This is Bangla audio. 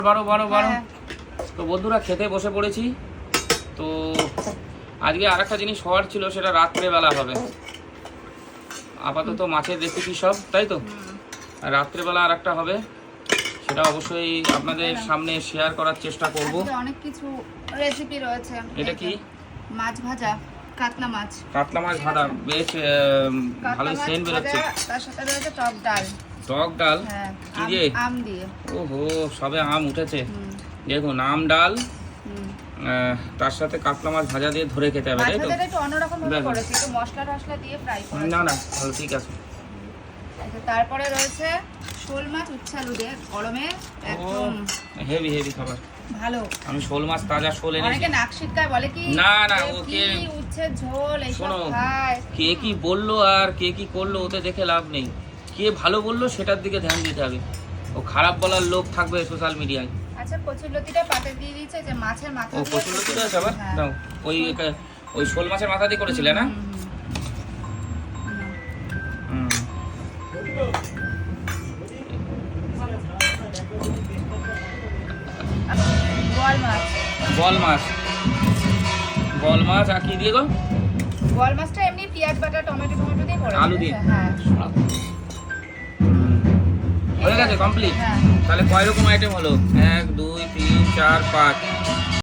12 তো বন্ধুরা খেতে বসে পড়েছি। তো আজকে আর একটা জিনিস হওয়ার ছিল, সেটা রাত্রেবেলা হবে। আপাতত মাছের রেসিপি সব, তাই তো? আর রাত্রেবেলা আর একটা হবে, সেটা অবশ্যই আপনাদের সামনে শেয়ার করার চেষ্টা করব। অনেক কিছু রেসিপি রয়েছে। এটা কি? মাছ ভাজা, কাতলা মাছ ভাজা, বেশ ভালোই সেন্ট বেরোচ্ছে। তার সাথে রয়েছে টক ডাল। হ্যাঁ, কি দিয়ে? আম দিয়ে। ওহো, সবে আম উঠেছে। দেখুন, আম ডাল, তার সাথে কাতলা মাছ ভাজা দিয়ে ধরে খেতে হবে, তাই তো? মাছটা একটু অন্যরকম ভাবে করেছি, একটু মশলা টশলা দিয়ে ফ্রাই করেছি। না ভালো, ঠিক আছে। তারপরে রয়েছে শোল মাছ উচ্ছে আলু দিয়ে গরমে একদম হেভি খাবার। ভালো। আমি শোল মাছ, তাজা শোল এনেছি। অনেকে নাক সিটকায় বলে কি না ওকে উচ্ছে ঝোল এইসব শোনো, খায়। কে কি বললো আর কে কি করলো ওতে দেখে লাভ নেই। কে ভালো বললো সেটার দিকে ধ্যান দিতে হবে। ও খারাপ বলার লোক থাকবে সোশ্যাল মিডিয়ায়। আচ্ছা, কচুরলতিটা পাতে দিয়ে দিয়েছে, যে মাছের মাথা। ও কচুরলতিটা আছে আবার? দাও। ওই শোল মাছের মাথা দিয়ে করেছিলে না? বল মাছ আর কি দিয়ে গো? বল মাছটা এমনি পেঁয়াজ বাটা টমেটো দিয়ে করেছে। আলু দিয়ে? হ্যাঁ। হয়ে গেছে কমপ্লিট। তাহলে কয় রকম আইটেম হলো? 1 2 3 4 5